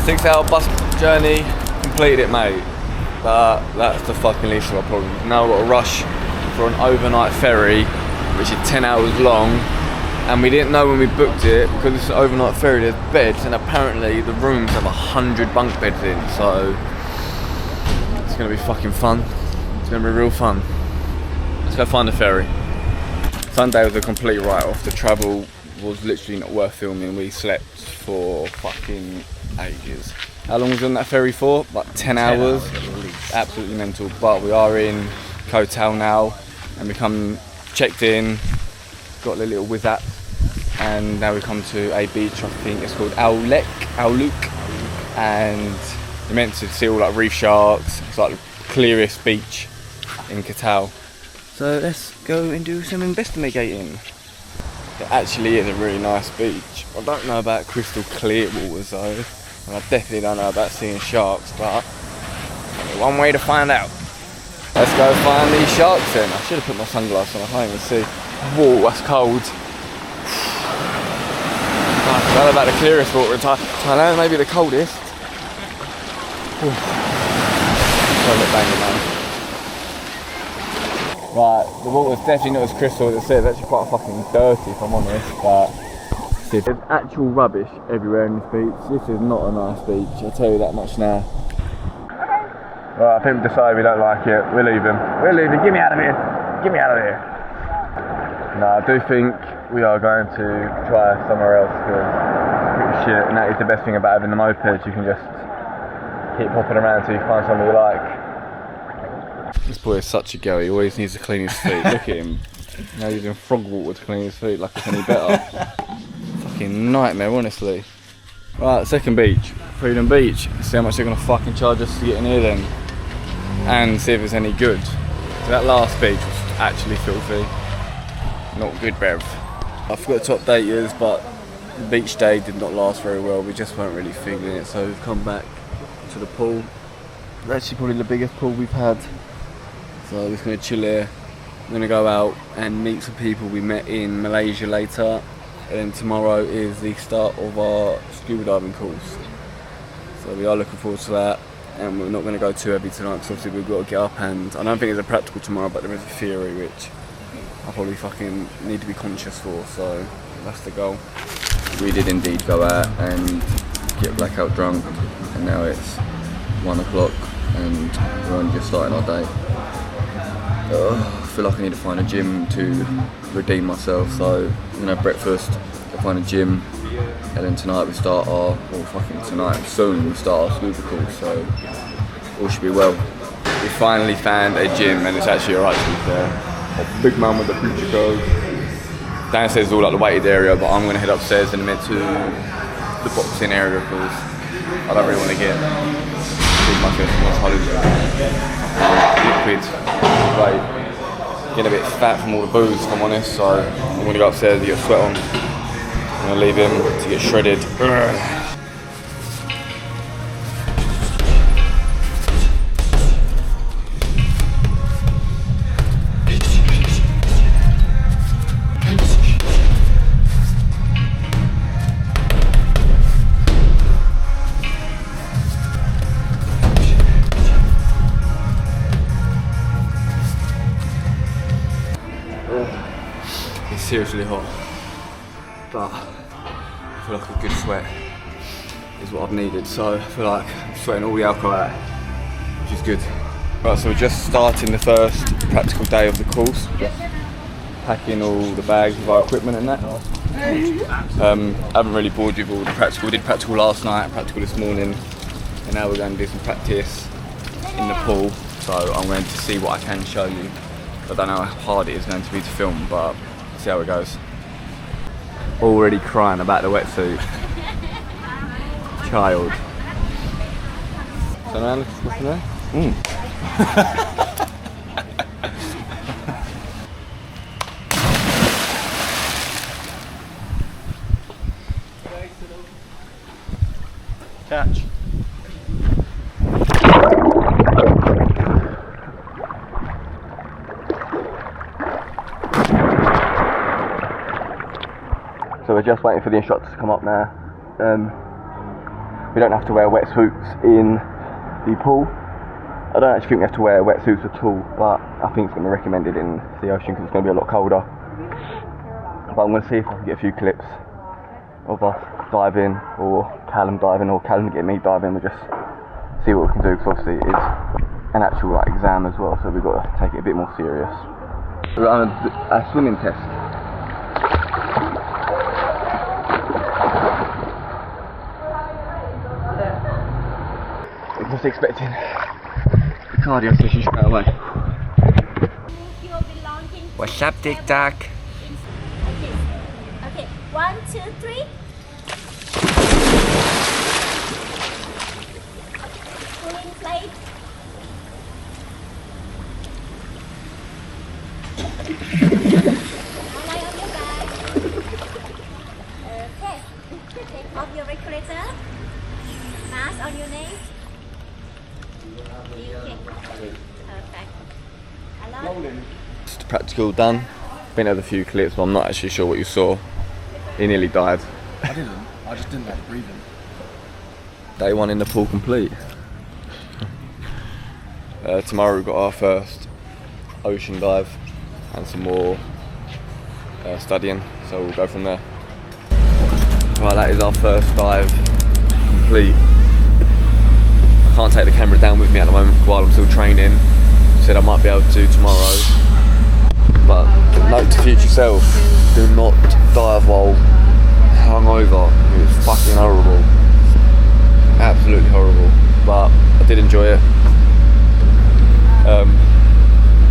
6-hour bus journey, completed it, mate. But that's the fucking least of our problems. Now we've got to rush for an overnight ferry, which is 10 hours long. And we didn't know when we booked it, because it's an overnight ferry, there's beds, and apparently the rooms have 100 bunk beds in, so it's gonna be fucking fun. It's gonna be real fun. Let's go find the ferry. Sunday was a complete write-off. The travel was literally not worth filming. We slept for fucking ages. How long was we on that ferry for? Like 10 hours. Absolutely mental. But we are in Koh Tao now, and we checked in, got a little whiz app, and now we come to a beach. I think it's called Ao Luke, and you're meant to see all like reef sharks. It's like the clearest beach in Koh Tao. So let's go and do some investigating. It actually is a really nice beach. I don't know about crystal clear waters though, and I definitely don't know about seeing sharks, but one way to find out. Let's go find these sharks then. I should have put my sunglasses on, I can't even see. Whoa, that's cold. I don't know about the clearest water in Thailand, maybe the coldest. Don't look banging, man. Right, the water's definitely not as crystal as it says. It's actually quite fucking dirty if I'm honest, but there's actual rubbish everywhere in this beach. This is not a nice beach, I'll tell you that much now. Right, I think we decided we don't like it. We're leaving. We're leaving. Get me out of here. Get me out of here. No, I do think we are going to try somewhere else because it's pretty shit, and that is the best thing about having the moped. You can just keep popping around until you find something you like. This boy is such a girl, he always needs to clean his feet. Look at him. Now he's using frog water to clean his feet like it's any better. Fucking nightmare, honestly. Right, second beach. Freedom Beach. See how much they're going to fucking charge us to get in here then. And see if it's any good. So that last beach was actually filthy. Not good, bruv. I forgot to update you, but the beach day did not last very well. We just weren't really feeling it, so we've come back to the pool. It's actually probably the biggest pool we've had. So we're just going to chill here. We're going to go out and meet some people we met in Malaysia later. And then tomorrow is the start of our scuba diving course. So we are looking forward to that. And we're not going to go too heavy tonight because obviously we've got to get up, and I don't think there's a practical tomorrow, but there is a theory which I probably fucking need to be conscious for, so that's the goal. We did indeed go out and get blackout drunk, and now it's 1 o'clock and we're only just starting our day. I feel like I need to find a gym to redeem myself, so I'm going to have breakfast, go find a gym, and then tonight we start our, soon we start our scuba course, so all should be well. We finally found a gym, and it's actually alright to be fair. A big man with the preacher code. Downstairs is all like the weighted area, but I'm going to head upstairs in a minute to the boxing area because I don't really want to get big muscles liquids, right? Getting a bit fat from all the booze, if I'm honest, so I'm going to go upstairs and get a sweat on. I'm going to leave him to get shredded. It's seriously hot, but I feel like a good sweat is what I've needed, so I feel like I'm sweating all the alcohol out, which is good. Right, so we're just starting the first practical day of the course, just packing all the bags with our equipment and that. I haven't really bored you with all the practical. We did practical last night, practical this morning, and now we're going to do some practice in the pool, so I'm going to see what I can show you. I don't know how hard it is going to be to film, but see how it goes. Already crying about the wetsuit. Child. Turn around, what's there? Catch. So we're just waiting for the instructor to come up now. We don't have to wear wetsuits in the pool. I don't actually think we have to wear wetsuits at all, but I think it's going to be recommended in the ocean because it's going to be a lot colder. But I'm going to see if I can get a few clips of us diving, or Callum diving, or Callum getting me diving. We'll just see what we can do, because obviously it's an actual like exam as well, so we've got to take it a bit more serious. We're on a swimming test. I'm just expecting the cardio session straight away. What's up, TikTok? Okay, 1, 2, 3. Pulling plate. Now lie on your back. Okay. Take off your respirator. Mask on your nose. Okay. Perfect. Hello. Just practical done. Been over a few clips, but I'm not actually sure what you saw. He nearly died. I didn't. I just didn't like breathing. Day 1 in the pool complete. Tomorrow we've got our first ocean dive and some more studying, so we'll go from there. Right, that is our first dive complete. I can't take the camera down with me at the moment while I'm still training. Said I might be able to tomorrow. But note to future self, do not dive while hungover. It's fucking horrible. Absolutely horrible. But I did enjoy it.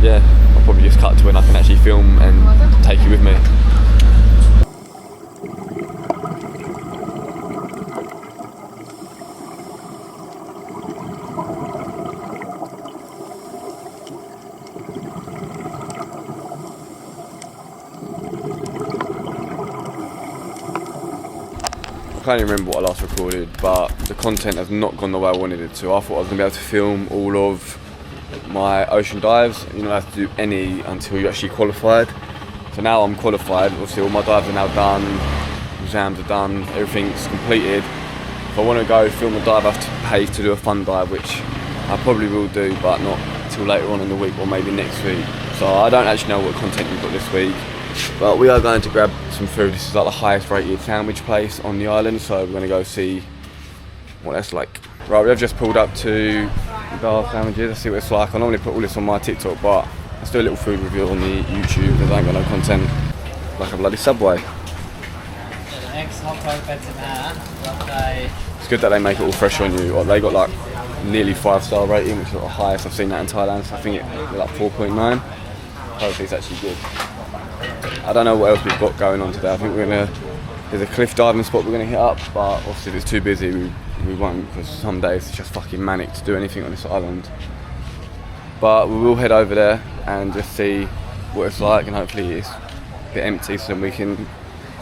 Yeah, I'll probably just cut to when I can actually film and take you with me. I can't even remember what I last recorded, but the content has not gone the way I wanted it to. I thought I was going to be able to film all of my ocean dives. You don't have to do any until you're actually qualified. So now I'm qualified, obviously all my dives are now done, exams are done, everything's completed. If I want to go film a dive, I have to pay to do a fun dive, which I probably will do, but not until later on in the week or maybe next week. So I don't actually know what content we've got this week. But we are going to grab some food. This is like the highest rated sandwich place on the island, so we're going to go see what that's like. Right, we have just pulled up to Bar Sandwiches. Let's see what it's like. I normally put all this on my TikTok, but let's do a little food review on the YouTube because I ain't got no content. Like a bloody Subway. It's good that they make it all fresh on you. They got like nearly 5-star rating, which is the highest I've seen that in Thailand. So I think it's like 4.9. Hopefully it's actually good. I don't know what else we've got going on today. I think there's a cliff diving spot we're gonna hit up, but obviously if it's too busy we won't, because some days it's just fucking manic to do anything on this island. But we will head over there and just see what it's like, and hopefully it's a bit empty so we can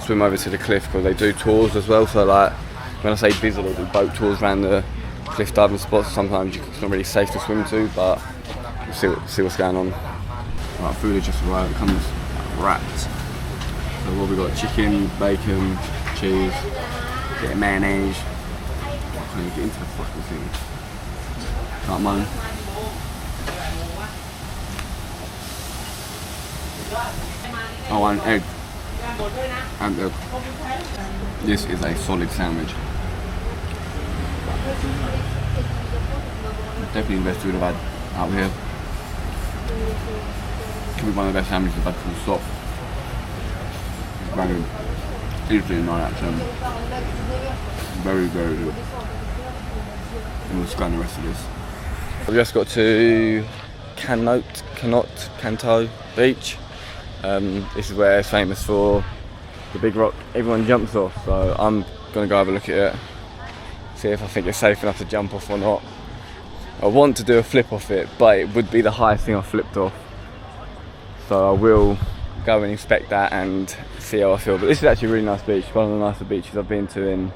swim over to the cliff, because they do tours as well. So like when I say busy, they do boat tours around the cliff diving spots. Sometimes it's not really safe to swim to, but we'll see what's going on. Right, food has just arrived. It comes wrapped. So what we got? Chicken, bacon, cheese, a bit of mayonnaise. I can't even get into the fucking thing. Can't moan. Oh, and egg. And egg. This is a solid sandwich. Definitely the best food I've had out here. Could be one of the best sandwiches I've had from the stop. It's banging. Easily 9 out of 10. Very, very good. And we'll scan the rest of this. We've just got to Canto Beach. This is where it's famous for the big rock everyone jumps off, so I'm going to go have a look at it, see if I think it's safe enough to jump off or not. I want to do a flip off it, but it would be the highest thing I've flipped off. So I will go and inspect that and see how I feel. But this is actually a really nice beach, one of the nicer beaches I've been to in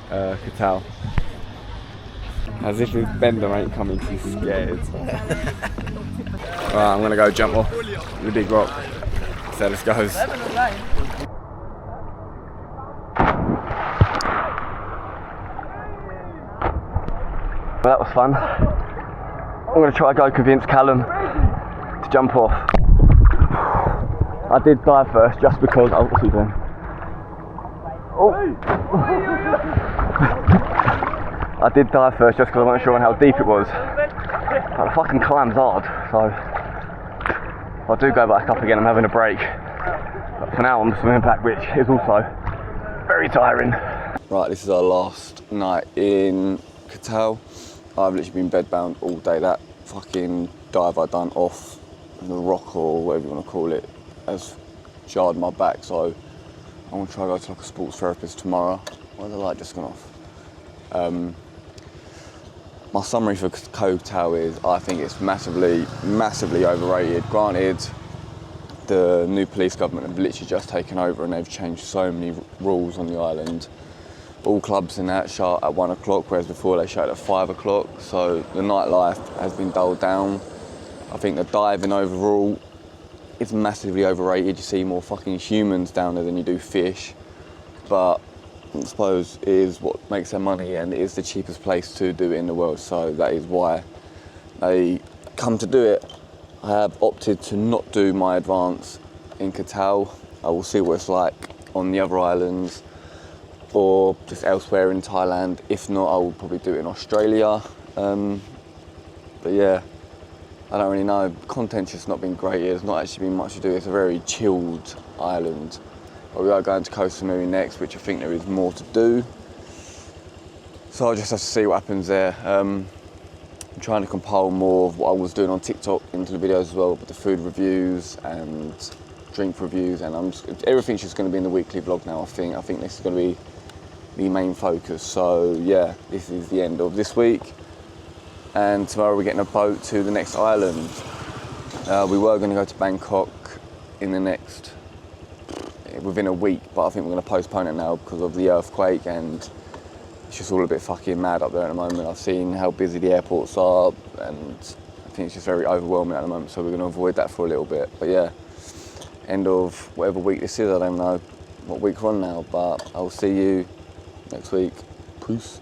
Koh. As if this bender ain't coming, too scared. Right, I'm gonna go jump off the big rock. So this goes. Well, that was fun. I'm going to try to go convince Callum to jump off. I did dive first just because. Oh, what's he doing? Oh! I did dive first just because I wasn't sure on how deep it was. But the fucking climb's hard, so if I do go back up again, I'm having a break. But for now, I'm swimming back, which is also very tiring. Right, this is our last night in Qatar. I've literally been bedbound all day. That fucking dive I done off the rock or whatever you want to call it has jarred my back, so I'm going to try to go to like a sports therapist tomorrow. Why is the light just gone off? My summary for Koh Tao is I think it's massively overrated. Granted, the new police government have literally just taken over and they've changed so many rules on the island. All clubs in that shut at 1 o'clock, whereas before they shut at 5 o'clock. So the nightlife has been dulled down. I think the diving overall is massively overrated. You see more fucking humans down there than you do fish. But I suppose it is what makes their money, and it is the cheapest place to do it in the world. So that is why they come to do it. I have opted to not do my advance in Qatar. I will see what it's like on the other islands or just elsewhere in Thailand. If not, I will probably do it in Australia. But yeah, I don't really know. Content's just not been great. There's not actually been much to do. It's a very chilled island. But we are going to Koh Samui next, which I think there is more to do. So I'll just have to see what happens there. I'm trying to compile more of what I was doing on TikTok into the videos as well, with the food reviews and drink reviews, and everything's just going to be in the weekly vlog now. I think this is going to be the main focus. So yeah, this is the end of this week, and tomorrow we're getting a boat to the next island. We were going to go to Bangkok within a week, but I think we're going to postpone it now because of the earthquake, and it's just all a bit fucking mad up there at the moment. I've seen how busy the airports are, and I think it's just very overwhelming at the moment, so we're going to avoid that for a little bit. But yeah, end of whatever week this is, I don't know what week we're on now, but I'll see you next week. Peace.